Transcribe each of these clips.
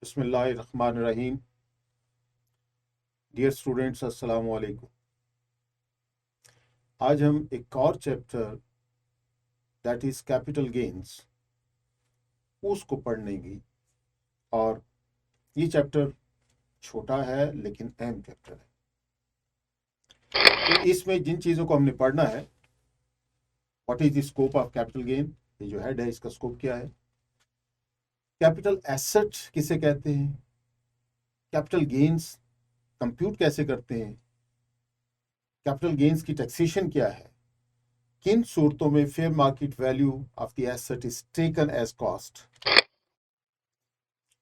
बिस्मिल्लाहिर्रहमानिर्रहीम। Dear students, अस्सलाम वालेकुम। आज हम एक और chapter that is capital gains उसको पढ़ेंगे और ये चैप्टर छोटा है लेकिन अहम चैप्टर है। तो इसमें जिन चीज़ों को हमने पढ़ना है, what is the scope of capital gain, ये जो हेड है इसका स्कोप क्या है, कैपिटल एसेट किसे कहते हैं, कैपिटल गेन्स कंप्यूट कैसे करते हैं, कैपिटल गेन्स की टैक्सेशन क्या है, किन सूरतों में fair market value of the asset is taken as cost,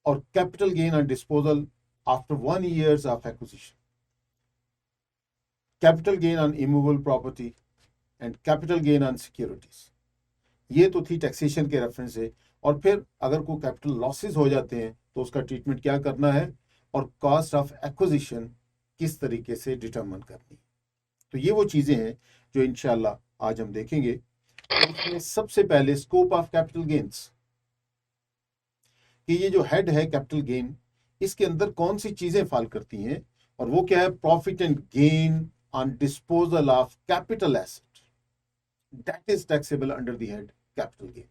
और capital gain on disposal after 1 year of acquisition, capital gain on immovable property and capital gain on securities. ये तो थी टैक्सेशन के रेफरेंस से। और फिर अगर कोई कैपिटल लॉसेस हो जाते हैं तो उसका ट्रीटमेंट क्या करना है और कॉस्ट ऑफ एक्विजिशन किस तरीके से डिटरमिन करनी है। तो ये वो चीजें हैं जो इंशाल्लाह आज हम देखेंगे। इसमें सबसे पहले स्कोप ऑफ कैपिटल गेन्स कि ये जो हेड है कैपिटल गेन, इसके अंदर कौन सी चीजें फॉल करती हैं, और वो क्या है, profit and gain on disposal of capital asset that is taxable under the head capital gain.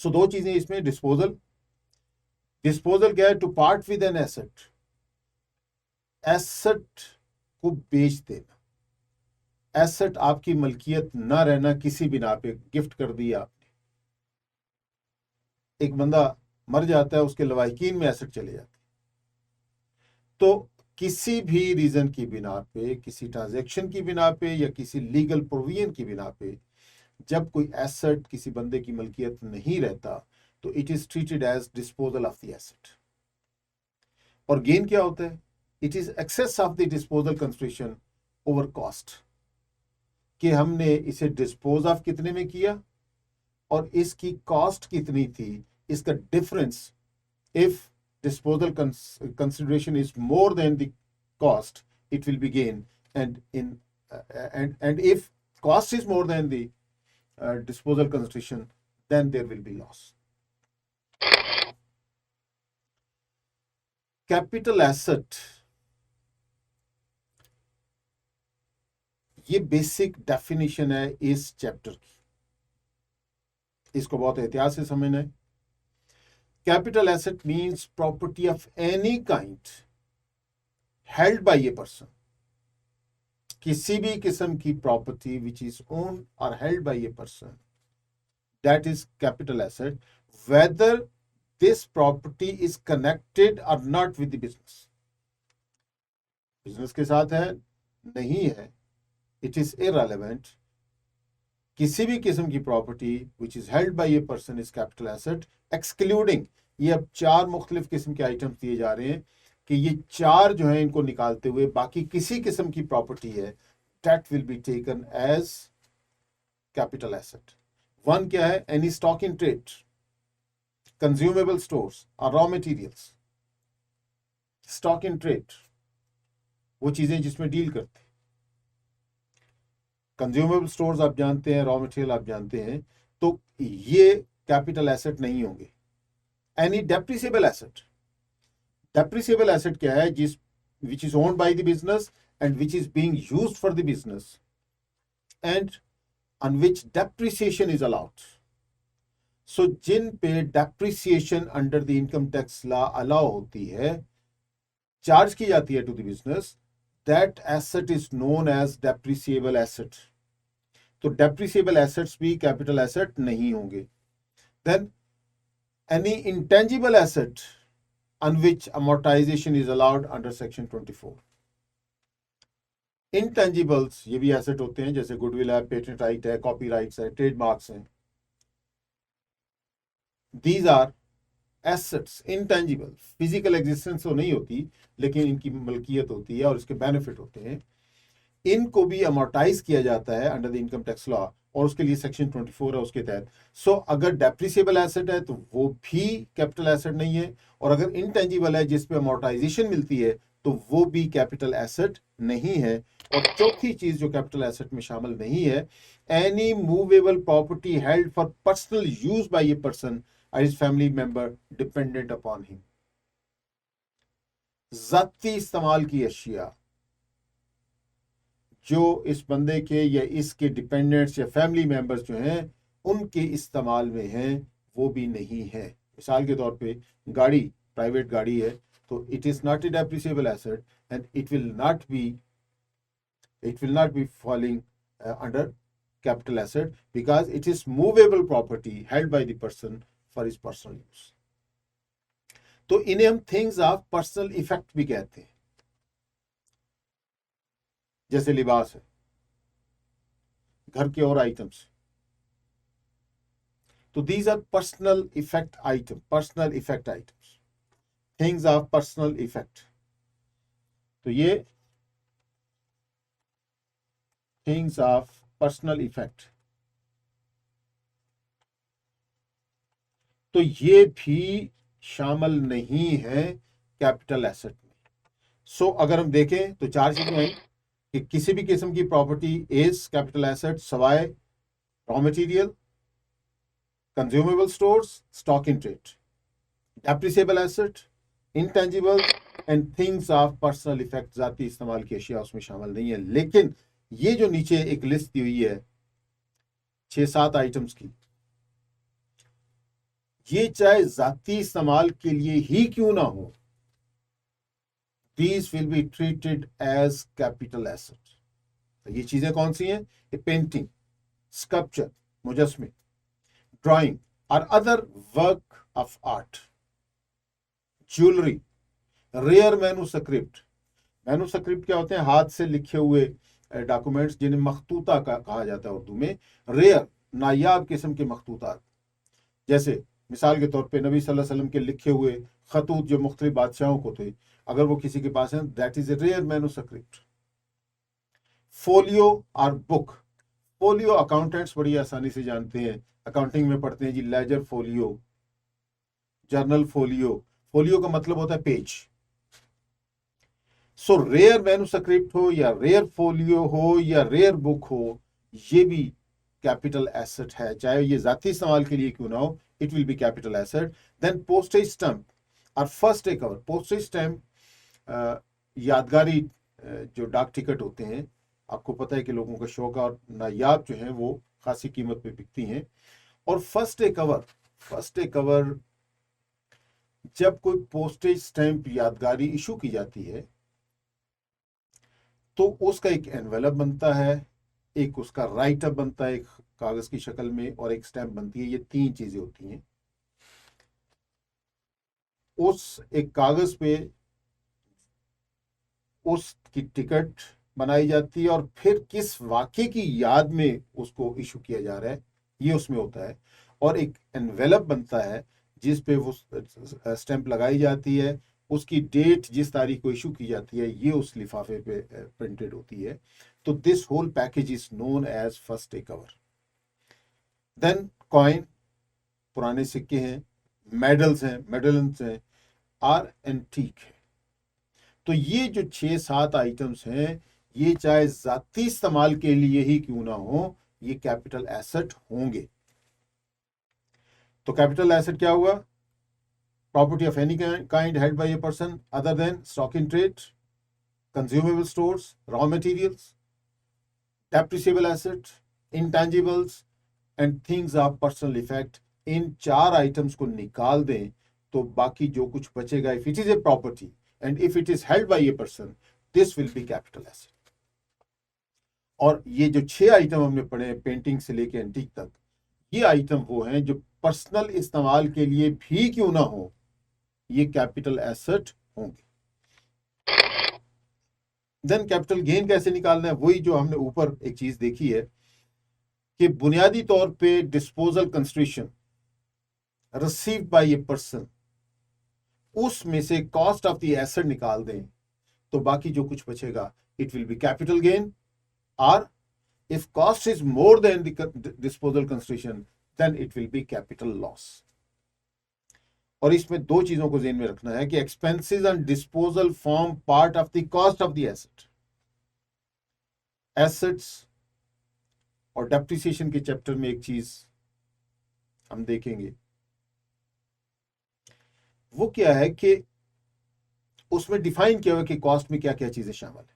So दो चीजें इसमें, डिस्पोजल क्या है, to part with an asset, asset को बेच देना, एसेट आपकी मलकियत ना रहना किसी बिना पे, गिफ्ट कर दिया आपने, एक बंदा मर जाता है, उसके लवाहिकीन में एसेट चले जाते, तो किसी भी रीजन की बिना पे, किसी ट्रांजैक्शन की बिना पे या किसी लीगल प्रोविजन की बिना पे जब कोई एसेट किसी बंदे की मलकियत नहीं रहता तो it is treated as disposal of the asset. और गेन क्या होता है, it is excess of the disposal consideration over cost, कि हमने इसे डिस्पोज ऑफ कितने में किया और इसकी कॉस्ट कितनी थी, इसका difference. If disposal consideration is more than the cost, it will be gain, and if cost is more than the disposal consideration, then there will be loss. Capital asset, ये basic definition है इस chapter की, इसको बहुत एहतियात से समझना है। Capital asset means property of any kind held by a person, किसी भी किस्म की property which is owned or held by a person, that is capital asset, whether this property is connected or not with the business, business के साथ है नहीं है, it is irrelevant, किसी भी किस्म की property which is held by a person is capital asset, excluding, ये अब 4 मुख्तलिफ किस्म के आइटम्स दिए जा रहे हैं कि ये 4 जो है इनको निकालते हुए बाकी किसी किस्म की प्रॉपर्टी है that will be taken as capital asset. 1 क्या है, any stock in trade, consumable stores और raw materials. Stock in trade वो चीजें जिसमें डील करते, कंज्यूमेबल स्टोर्स आप जानते हैं, रॉ मटेरियल आप जानते हैं, तो ये कैपिटल एसेट नहीं होंगे। Any depreciable asset, depreciable asset क्या है, जिस which is owned by the business and which is being used for the business and on which depreciation is allowed. So जिन पे depreciation under the income tax law allow होती है, charge की जाती है to the business, that asset is known as depreciable asset. तो depreciable assets भी capital asset नहीं होंगे। Then any intangible asset on which amortization is allowed under section 24. Intangibles ये भी asset होते हैं, जैसे गुडविल है, पेटेंट राइट है, कॉपी राइट्स है, ट्रेडमार्क्स हैं। These are assets, intangible, physical existence तो नहीं होती लेकिन इनकी मलकियत होती है और इसके बेनिफिट होते हैं। इनको भी अमोर्टाइज किया जाता है under the income tax law और उसके लिए सेक्शन 24 है उसके तहत। सो अगर डेप्रिसिएबल एसेट है तो वो भी कैपिटल एसेट नहीं है, और अगर इंटेंजिबल है जिस पे अमोर्टाइजेशन मिलती है तो वो भी कैपिटल एसेट नहीं है। और चौथी चीज जो कैपिटल एसेट में शामिल नहीं है, any movable property held for personal use by a person, or his family member dependent upon him. ज़ाती इस्तेमाल की अशिया जो इस बंदे के या इसके डिपेंडेंट्स या फैमिली मेंबर्स जो हैं उनके इस्तेमाल में हैं वो भी नहीं है। मिसाल के तौर पे गाड़ी, प्राइवेट गाड़ी है तो it is not a depreciable asset and it will not be falling under capital asset because it is movable property held by the person for his personal use. तो इन्हें हम थिंग्स ऑफ पर्सनल इफेक्ट भी कहते हैं। जैसे लिबास है, घर के और आइटम्स, तो these are personal effect items, things of personal effect. तो ये थिंग्स ऑफ पर्सनल इफेक्ट, तो ये भी शामिल नहीं है कैपिटल एसेट में। सो अगर हम देखें तो चार चीजें हैं कि किसी भी किस्म की प्रॉपर्टी इज कैपिटल एसेट सवाए raw material, consumable stores, stock in trade. Depreciable asset, intangible and things of personal effect, जाती इस्तेमाल की अशिया उसमें शामिल नहीं है। लेकिन ये जो नीचे एक लिस्ट दी हुई है 6-7 आइटम्स की, ये चाहे जाती इस्तेमाल के लिए ही क्यों ना हो, these will be treated as capital asset। तो ये चीजें कौन सी हैं? ये पेंटिंग, स्कल्पचर, मुजस्मे, ड्राइंग और other work of art, jewellery, rare manuscript. Manuscript क्या होते हैं? हाथ से लिखे हुए डॉक्यूमेंट्स जिन्हें मखतूता कहा जाता है उर्दू में। रेयर, नायाब किस्म के मखतूतात, जैसे मिसाल के तौर पे नबी सल्लल्लाहु अलैहि वसल्लम के लिखे हुए खतूत जो मुख्तलिफ बादशाहों को थे, अगर वो किसी के पास है that is a rare manuscript. Folio और बुक, फोलियो अकाउंटेंट्स बड़ी आसानी से जानते हैं, अकाउंटिंग में पढ़ते हैं जी, ledger folio, journal folio. Folio का मतलब होता है पेज। सो रेयर मैन्युस्क्रिप्ट हो या रेयर फोलियो हो या रेयर बुक हो, ये भी कैपिटल एसेट है, चाहे ये जाती इस्तेमाल के लिए क्यों ना हो, it will be capital asset. Then postage stamp और first day cover. Postage stamp यादगारी जो डाक टिकट होते हैं, आपको पता है कि लोगों का शौक और नायाब जो है वो खासी कीमत पे बिकती हैं। और फर्स्ट डे कवर जब कोई पोस्टेज स्टैम्प यादगारी इशू की जाती है तो उसका एक एनवेलप बनता है, एक उसका राइट अप बनता है एक कागज की शक्ल में, और एक स्टैम्प बनती है। ये 3 चीजें होती हैं। उस एक कागज पे उसकी टिकट बनाई जाती है और फिर किस वाक़े की याद में उसको इशू किया जा रहा है ये उसमें होता है, और एक एनवेलप बनता है जिस पे वो स्टैंप लगाई जाती है, उसकी डेट जिस तारीख को इशू की जाती है ये उस लिफाफे पे प्रिंटेड होती है। तो this whole package is known as first day cover. Then coin, पुराने सिक्के हैं, मेडल्स हैं, मेडल्स हैं, और एंटीक है। तो ये जो 6-7 आइटम्स हैं, ये चाहे जाती इस्तेमाल के लिए ही क्यों ना हो, ये कैपिटल एसेट होंगे। तो कैपिटल एसेट क्या हुआ? Property of any kind held by a person other than stock in trade, consumable stores, raw materials, depreciable asset, intangibles and things of personal effect. In 4 items को निकाल दें तो बाकी जो कुछ बचेगा, if it is a property and if it is held by a person, this will be capital asset। और ये जो 6 आइटम हमने पढ़े हैं पेंटिंग से लेके एंटीक तक, ये आइटम वो हैं जो पर्सनल इस्तेमाल के लिए भी क्यों ना हो, ये कैपिटल एसेट होंगे। देन कैपिटल गेन कैसे निकालना है? वही जो हमने ऊपर एक चीज देखी है कि बुनियादी तौर पे disposal construction received by a person, उसमें से कॉस्ट ऑफ द एसेट निकाल दें तो बाकी जो कुछ बचेगा it will be capital gain, और if cost is more than the disposal construction then it will be capital loss. और इसमें 2 चीजों को ध्यान में रखना है कि expenses and disposal form part of the cost of the asset. Assets और डेप्रिसिएशन के चैप्टर में एक चीज हम देखेंगे वो क्या है कि उसमें डिफाइन किया हुआ कि कॉस्ट में क्या क्या चीजें शामिल है।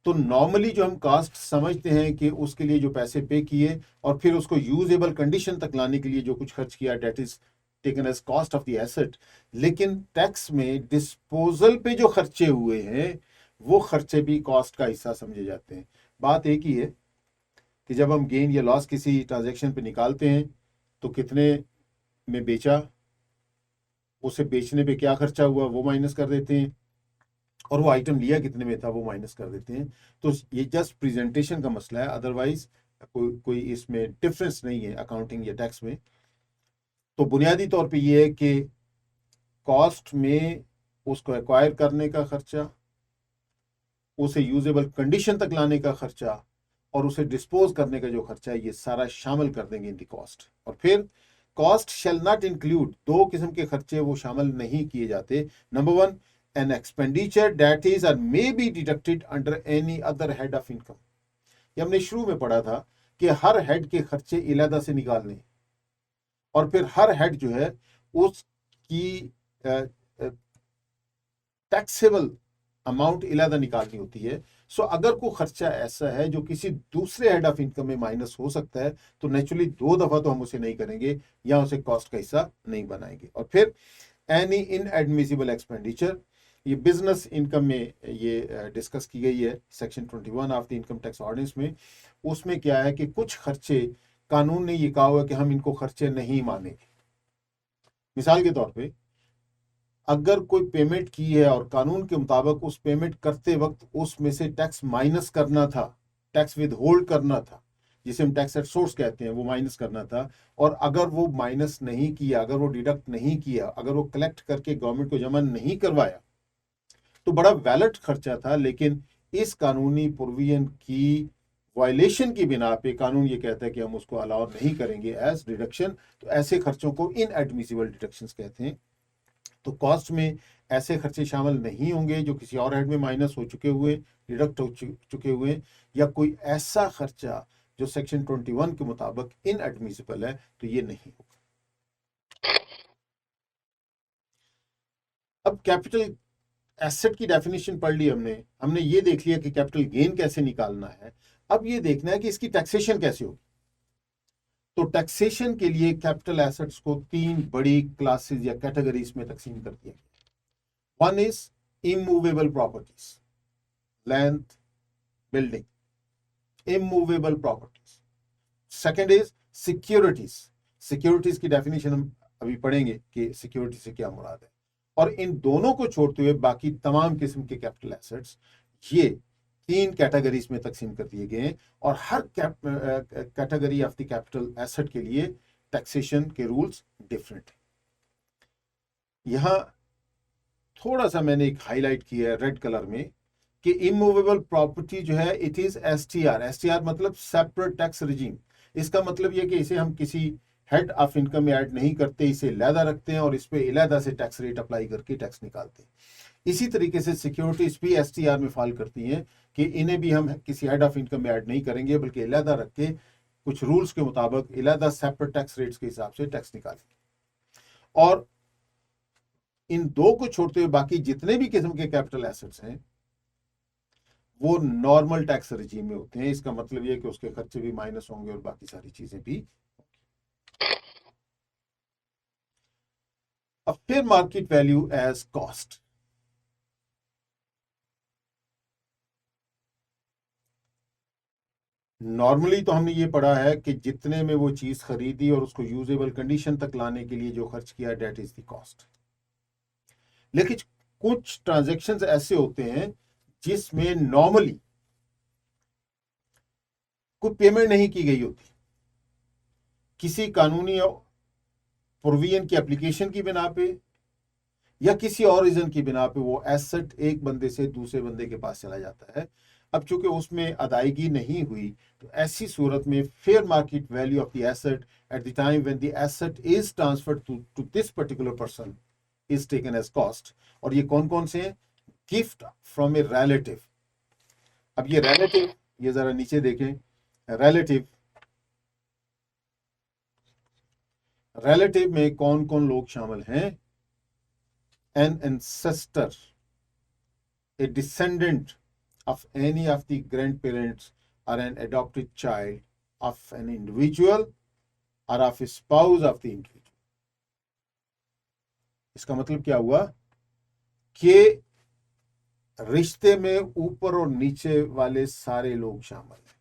तो नॉर्मली जो हम कॉस्ट समझते हैं कि उसके लिए जो पैसे पे किए और फिर उसको यूजेबल कंडीशन तक लाने के लिए जो कुछ खर्च किया, that is taken as cost of the asset. लेकिन टैक्स में डिस्पोजल पे जो खर्चे हुए हैं वो खर्चे भी कॉस्ट का हिस्सा समझे जाते हैं। बात एक ही है कि जब हम गेन या लॉस किसी ट्रांजैक्शन पे निकालते हैं तो कितने में बेचा, उसे बेचने पे क्या खर्चा हुआ वो माइनस कर देते हैं, और वो आइटम लिया कितने में था वो माइनस कर देते हैं। तो ये जस्ट प्रेजेंटेशन का मसला है, अदरवाइज कोई इसमें डिफरेंस नहीं है अकाउंटिंग या टैक्स में। तो बुनियादी तौर पे ये है कि कॉस्ट में उसको एक्वायर करने का खर्चा, उसे यूजेबल कंडीशन तक लाने का खर्चा और उसे डिस्पोज करने का जो खर्चा है, ये सारा शामिल कर देंगे इन दी कॉस्ट। और फिर कॉस्ट शेल नॉट इंक्लूड, दो किस्म के खर्चे वो शामिल नहीं किए जाते। Number one, an expenditure that is or may be deducted under any other head of income। ये हमने शुरू में पढ़ा था कि हर हेड के खर्चे इलादा से निकालने, और फिर हर हेड जो है उसकी टैक्सेबल अमाउंट इलादा निकालनी होती है। सो अगर कोई खर्चा ऐसा है जो किसी दूसरे हेड ऑफ इनकम में माइनस हो सकता है तो नेचुरली दो दफा तो हम उसे नहीं करेंगे या उसे कॉस्ट का हिस्सा नहीं बनाएंगे। और फिर एनी इनएडमिसिबल एक्सपेंडिचर, ये बिजनेस इनकम में ये डिस्कस की गई है section 21 of the income tax ordinance में। उसमें क्या है कि कुछ खर्चे कानून ने ये कहा हुआ कि हम इनको खर्चे नहीं मानेंगे। मिसाल के तौर पे अगर कोई पेमेंट की है और कानून के मुताबिक उस पेमेंट करते वक्त उसमें से टैक्स माइनस करना था, टैक्स विद होल्ड करना था, जिसे हम टैक्स एट सोर्स कहते हैं, वो माइनस करना था, और अगर वो माइनस नहीं किया, अगर वो डिडक्ट नहीं किया, अगर वो कलेक्ट करके गवर्नमेंट को जमा नहीं करवाया तो बड़ा वैलिड खर्चा था। लेकिन इस कानूनी प्रोविजन की वायलेशन की बिना पे कानून ये कहता है कि हम उसको अलाउ नहीं करेंगे एज डिडक्शन। तो ऐसे खर्चों को इनएडमिसिबल डिडक्शंस कहते हैं। तो कॉस्ट में ऐसे खर्चे शामिल नहीं होंगे जो किसी और हेड में माइनस हो चुके हुए, डिडक्ट हो चुके हुए, या कोई ऐसा खर्चा जो सेक्शन 21 के मुताबिक इनएडमिसिबल है, तो ये नहीं होगा। अब कैपिटल एसेट की डेफिनेशन पढ़ ली हमने, हमने ये देख लिया कि कैपिटल गेन कैसे निकालना है। अब ये देखना है कि इसकी टैक्सेशन कैसे होगी। तो टैक्सेशन के लिए कैपिटल एसेट्स को तीन बड़ी क्लासेस या कैटेगरीज में तकसीम कर दिया गया। One is immovable properties, land, building, immovable properties. Second is securities, securities की डेफिनेशन हम अभी पढ़ेंगे कि सिक्योरिटी से क्या मुराद है। और इन दोनों को छोड़ते हुए बाकी तमाम किस्म के कैपिटल एसेट्स ये तीन कैटेगरीज में तकसीम कर दिए गए हैं, और हर category of the capital asset के लिए टैक्सेशन के रूल्स डिफरेंट हैं। यहां थोड़ा सा मैंने एक हाईलाइट किया है रेड कलर में कि इमूवेबल प्रॉपर्टी जो है इट इज एसटीआर। एसटीआर मतलब सेपरेट टैक्स रिजीम। इसका मतलब यह कि इसे हम किसी हेड ऑफ इनकम में ऐड नहीं करते, इसे इलादा रखते हैं और इस पे इलादा से टैक्स रेट अप्लाई करके टैक्स निकालते हैं। इसी तरीके से सिक्योरिटीज भी एसटीआर में फॉल करती हैं कि इन्हें भी हम किसी हेड ऑफ इनकम में ऐड नहीं करेंगे, बल्कि इलादा रख के कुछ रूल्स के मुताबिक इलादा सेपरेट टैक्स रेट्स के हिसाब से टैक्स निकालेंगे। और इन दो को छोड़ते हुए बाकी जितने भी किस्म के कैपिटल एसेट्स हैं वो नॉर्मल टैक्स रिजीम में होते हैं। इसका मतलब यह है कि उसके खर्चे भी माइनस होंगे और बाकी सारी चीजें भी। अब फिर market value as cost. Normally तो हमने ये पढ़ा है कि जितने में वो चीज खरीदी और उसको यूजेबल कंडीशन तक लाने के लिए जो खर्च किया, डेट इज द कॉस्ट। लेकिन कुछ ट्रांजैक्शंस ऐसे होते हैं जिसमें नॉर्मली कोई पेमेंट नहीं की गई होती, किसी कानूनी प्रोविजन की एप्लीकेशन की बिना पे या किसी और रीजन की बिना पे वो एसेट एक बंदे से दूसरे बंदे के पास चला जाता है। अब चूंकि उसमें अदायगी नहीं हुई तो ऐसी सूरत में fair market value of the asset at the time when the asset is transferred to this particular person is taken as cost. और ये कौन कौन से हैं? Gift from a relative. अब ये रिलेटिव, ये जरा नीचे देखें, रिलेटिव रिलेटिव में कौन कौन लोग शामिल हैं? N ancestor, A descendant of any of the grandparents or an adopted child of an individual or of a spouse of the individual. इसका मतलब क्या हुआ कि रिश्ते में ऊपर और नीचे वाले सारे लोग शामिल हैं,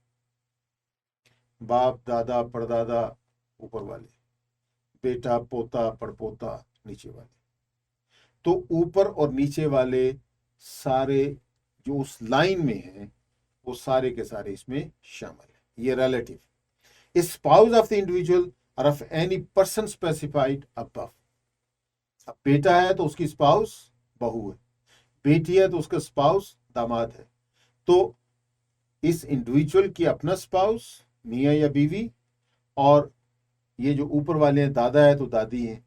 बाप दादा परदादा ऊपर वाले, बेटा पोता पड़पोता नीचे वाले। तो ऊपर और नीचे वाले सारे जो उस लाइन में हैं वो सारे के सारे इसमें शामिल है। ये relative. Spouse of the individual और of any person specified above. अब बेटा है तो उसकी स्पाउस बहू है, बेटी है तो उसका स्पाउस दामाद है। तो इस इंडिविजुअल की अपना स्पाउस मियां या बीवी, और ये जो ऊपर वाले हैं दादा है तो दादी है,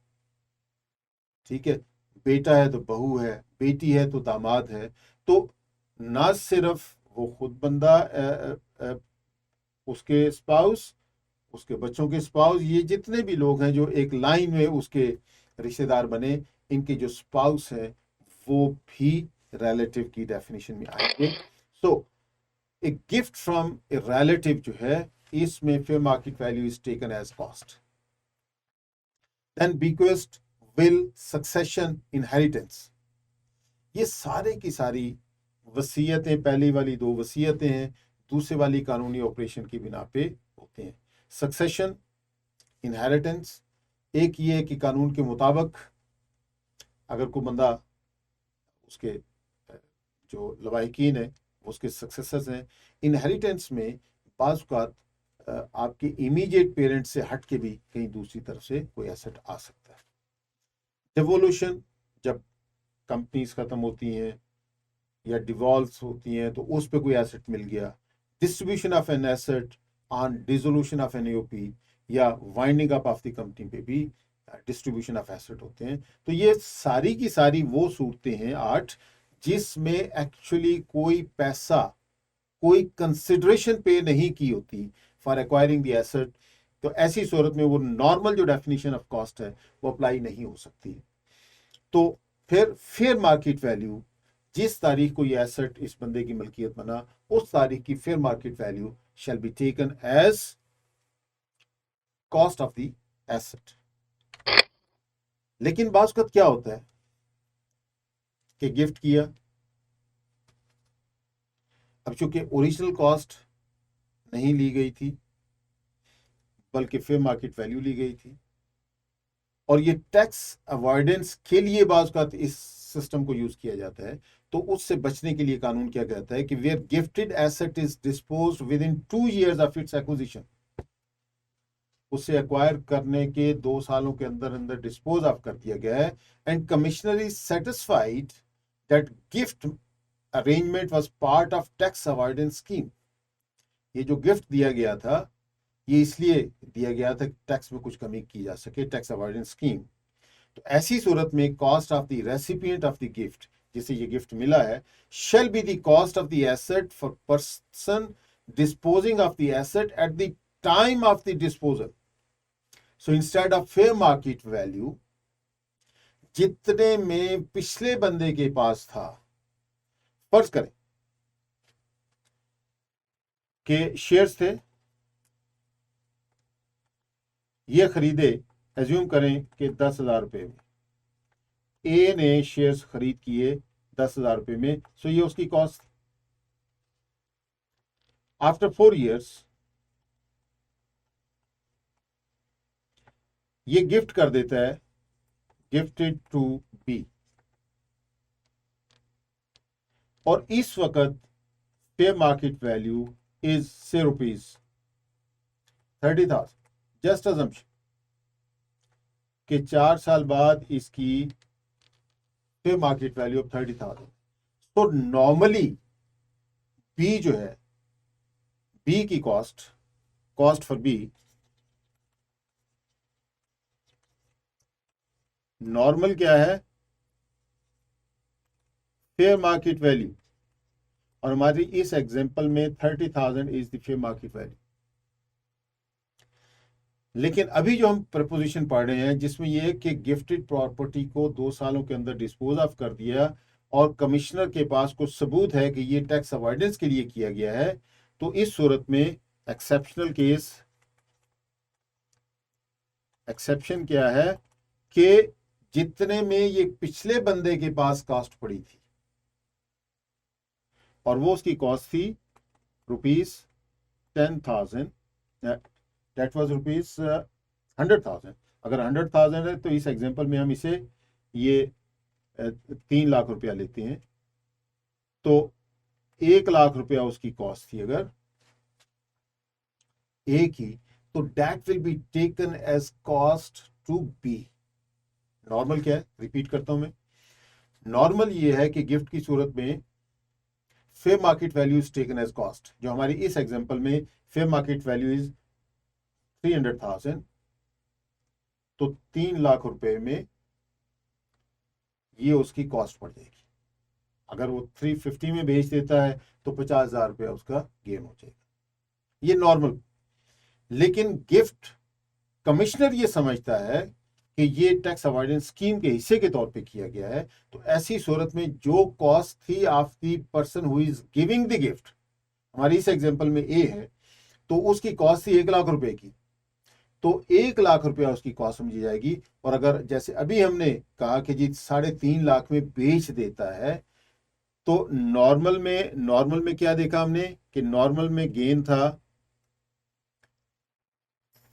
ठीक है, बेटा है तो बहू है, बेटी है तो दामाद है। तो ना सिर्फ वो खुद बंदा उसके स्पाउस, उसके बच्चों के स्पाउस, ये जितने भी लोग हैं जो एक लाइन में उसके रिश्तेदार बने, इनके जो स्पाउस हैं वो भी रिलेटिव की डेफिनेशन में आएंगे। So a gift from a relative जो है इसमें fair market value is taken as cost. Then bequest, will, succession, inheritance, ये सारे की सारी वसीयतें, पहली वाली दो वसीयतें हैं, दूसरे वाली कानूनी ऑपरेशन की बिना पे होते हैं। सक्सेशन, इनहेरिटेंस, एक ये कि कानून के मुताबिक अगर कोई बंदा, उसके जो लवाहिकीन है उसके सक्सेसर्स हैं। इनहेरिटेंस में बाज़ औक़ात आपके इमीडिएट पेरेंट्स से हट के भी कहीं दूसरी तरफ से कोई एसेट आ सकता है। डिवोल्यूशन, जब कंपनीज खत्म होती हैं या डिवॉल्व्स होती हैं तो उस पे कोई एसेट मिल गया। Distribution of an asset on dissolution of an AOP या winding up of the company पे भी डिस्ट्रीब्यूशन ऑफ एसेट होते हैं। तो ये सारी की सारी वो सूरतें हैं 8 जिसमें एक्चुअली कोई पैसा, कोई कंसिडरेशन पे नहीं की होती फॉर एक्वायरिंग द एसेट। तो ऐसी सूरत में वो नॉर्मल जो डेफिनेशन ऑफ कॉस्ट है वो अप्लाई नहीं हो सकती। तो फिर फेयर मार्केट वैल्यू, जिस तारीख को ये एसेट इस बंदे की मलकियत बना उस तारीख की fair market value shall be taken as cost of the asset. लेकिन बात क्या होता है कि गिफ्ट किया, अब चूंकि ओरिजिनल कॉस्ट नहीं ली गई थी बल्कि फेयर मार्केट वैल्यू ली गई थी, और ये टैक्स अवॉइडेंस के लिए बाज़ औक़ात इस सिस्टम को यूज किया जाता है। तो उससे बचने के लिए कानून क्या कहता है कि where gifted asset is disposed within 2 years of its acquisition, उसे एक्वायर करने के 2 सालों के अंदर अंदर डिस्पोज ऑफ कर दिया गया है, and commissioner is satisfied that gift arrangement was part of tax avoidance scheme. ये जो गिफ्ट दिया गया था ये इसलिए दिया गया था कि टैक्स में कुछ कमी की जा सके, टैक्स अवॉइडेंस स्कीम। तो ऐसी सूरत में cost of the recipient of the gift, जिसे ये गिफ्ट मिला है, shall be the cost of the asset for person disposing of the asset at the time of the disposal. So instead of fair market value, जितने में पिछले बंदे के पास था, फर्ज करें कि शेयर्स थे, ये खरीदे, एज्यूम करें कि 10,000 रुपए में ए ने शेयर्स खरीद किए 10,000 रुपए में, सो ये उसकी कॉस्ट। आफ्टर 4 years ये गिफ्ट कर देता है, गिफ्टेड टू बी, और इस वक्त फेयर मार्केट वैल्यू इज से ₹30,000। जस्ट अजम्पशन कि 4 साल बाद इसकी फेयर मार्केट वैल्यू ऑफ 30,000। तो नॉर्मली बी जो है, बी की कॉस्ट फॉर बी, नॉर्मल क्या है, फेयर मार्केट वैल्यू, और हमारी इस एग्जांपल में 30,000 is the fair market value. लेकिन अभी जो हम प्रपोजिशन पढ़ रहे हैं जिसमें यह है कि गिफ्टेड प्रॉपर्टी को 2 सालों के अंदर डिस्पोज ऑफ कर दिया और कमिश्नर के पास कुछ सबूत है कि ये टैक्स अवॉइडेंस के लिए किया गया है, तो इस सूरत में एक्सेप्शनल केस, एक्सेप्शन क्या है कि जितने में ये पिछले बंदे के पास कॉस्ट पड़ी थी और वो उसकी कॉस्ट थी ₹10,000, दैट वाज ₹100,000। अगर 100,000 है तो इस एग्जांपल में हम इसे ये 3 लाख रुपया लेते हैं, तो 1 लाख रुपया उसकी कॉस्ट थी अगर एक ही, तो that will be taken as cost to be. Normal क्या है, रिपीट करता हूं मैं, नॉर्मल ये है कि गिफ्ट की सूरत में fair market value is taken as cost. जो हमारी इस एग्जांपल में फेयर मार्केट वैल्यू इज 300,000, तो 3 लाख रुपए में ये उसकी कॉस्ट पड़ जाएगी। अगर वो 350 में बेच देता है तो 50,000 रुपया उसका गेन हो जाएगा, ये नॉर्मल। लेकिन गिफ्ट कमिश्नर ये समझता है कि ये टैक्स अवॉइडेंस स्कीम के हिस्से के तौर पे किया गया है, तो ऐसी सूरत में जो कॉस्ट थी of the person who is giving the gift, हमारी इस एग्जांपल में ए है, तो उसकी कॉस्ट थी 1 लाख रुपए की, तो 1 लाख रुपया उसकी कॉस्ट समझी जाएगी। और अगर जैसे अभी हमने कहा कि जी 3.5 लाख में बेच देता है, तो नॉर्मल में क्या देखा हमने कि नॉर्मल में गेन था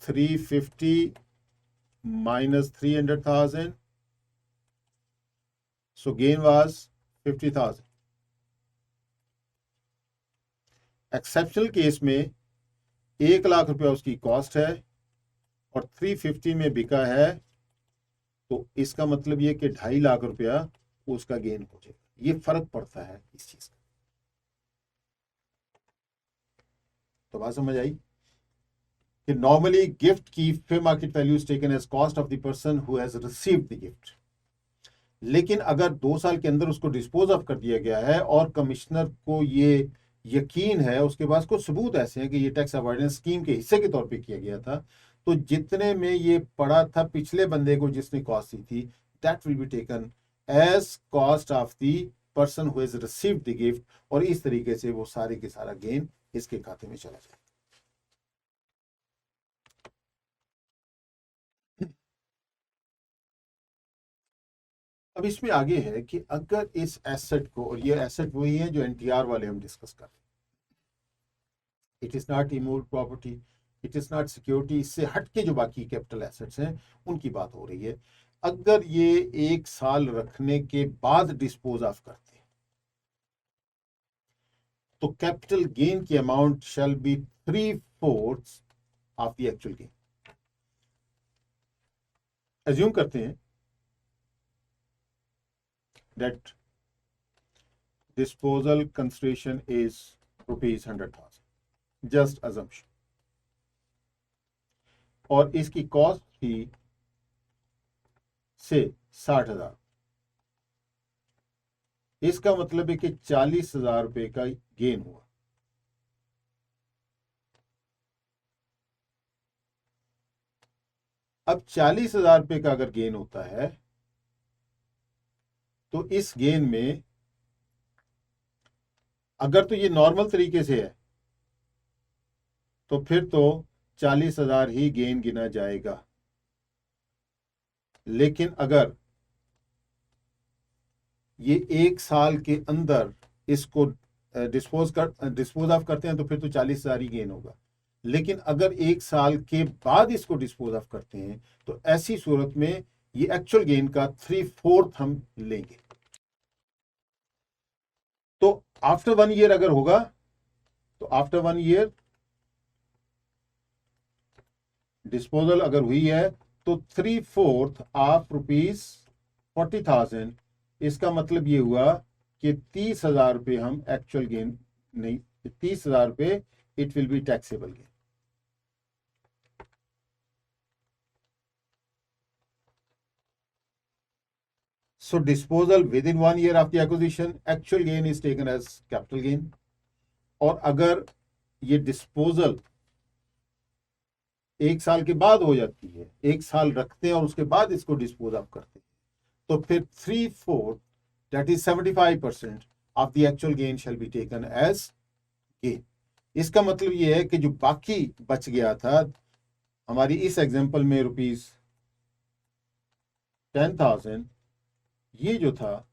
350 minus 300,000, so gain was 50,000। Exceptional case में 1 लाख रुपया उसकी कॉस्ट है और 350 में बिका है, तो इसका मतलब ये कि 2.5 लाख रुपया उसका गेन हो जाएगा। ये फर्क पड़ता है इस चीज का। तो बात समझ आई कि नॉर्मली गिफ्ट की fair market value is taken as cost of the person who has received the gift. लेकिन अगर 2 साल के अंदर उसको डिस्पोज ऑफ कर दिया गया है और कमिश्नर को ये यकीन है, उसके पास कुछ सबूत ऐसे हैं कि ये टैक्स अवॉइडेंस स्कीम के हिस्से के तौर पे किया गया था, तो जितने में ये पड़ा था पिछले बंदे को जिसने कॉस्ट दी थी, that will be taken as cost of the person who has received the gift, और इस तरीके से वो सारे के सारा गेन इसके खाते में चला जाए। अब इसमें आगे है कि अगर इस एसेट को, और ये एसेट वही है जो एनटीआर वाले हम डिस्कस कर रहे हैं, it is not immovable property, it is not security, इससे हटके जो बाकी कैपिटल एसेट्स हैं उनकी बात हो रही है। अगर ये 1 साल रखने के बाद डिस्पोज ऑफ करते हैं तो कैपिटल गेन की amount shall be 3/4 of the actual gain. Assume करते हैं that disposal consideration is ₹100,000, just assumption, और इसकी कॉस्ट थी से 60,000। इसका मतलब है कि 40,000 रुपए का गेन हुआ। अब 40,000 रुपए का अगर गेन होता है तो इस गेन में अगर तो ये नॉर्मल तरीके से है तो फिर तो 40,000 ही गेन गिना जाएगा। लेकिन अगर ये 1 साल के अंदर इसको डिस्पोज ऑफ करते हैं तो फिर तो 40,000 ही गेन होगा। लेकिन अगर 1 साल के बाद इसको डिस्पोज ऑफ करते हैं तो ऐसी सूरत में ये एक्चुअल गेन का 3/4 हम लेंगे। तो आफ्टर 1 ईयर अगर होगा तो आफ्टर 1 ईयर डिस्पोजल अगर हुई है तो 3/4 ऑफ ₹40,000, इसका मतलब ये हुआ कि 30,000 रुपये हम एक्चुअल गेन नहीं, 30,000 रुपये it will be taxable gain. So disposal within 1 year of the acquisition, actual gain is taken as capital gain। और अगर ये डिस्पोजल 1 साल के बाद हो जाती है, 1 साल रखते हैं और उसके बाद इसको डिस्पोज ऑफ करते हैं, तो फिर 3/4 that is 75% of the actual gain shall be taken as gain। इसका मतलब ये है कि जो बाकी बच गया था हमारी इस एग्जांपल में ₹10,000, ये जो था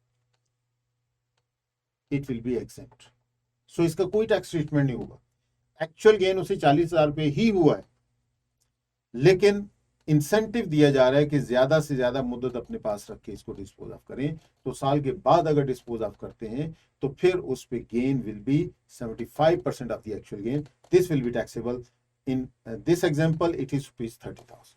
इट विल बी एग्जेम्प्ट। सो इसका कोई टैक्स ट्रीटमेंट नहीं होगा। एक्चुअल गेन उसे 40,000 रुपये ही हुआ है, लेकिन इंसेंटिव दिया जा रहा है कि ज्यादा से ज्यादा मुद्दत अपने पास रख के इसको डिस्पोज ऑफ करें। तो साल के बाद अगर डिस्पोज ऑफ करते हैं तो फिर उस पे gain will be 75% of the actual gain. This will be taxable. In this example it is ₹30,000।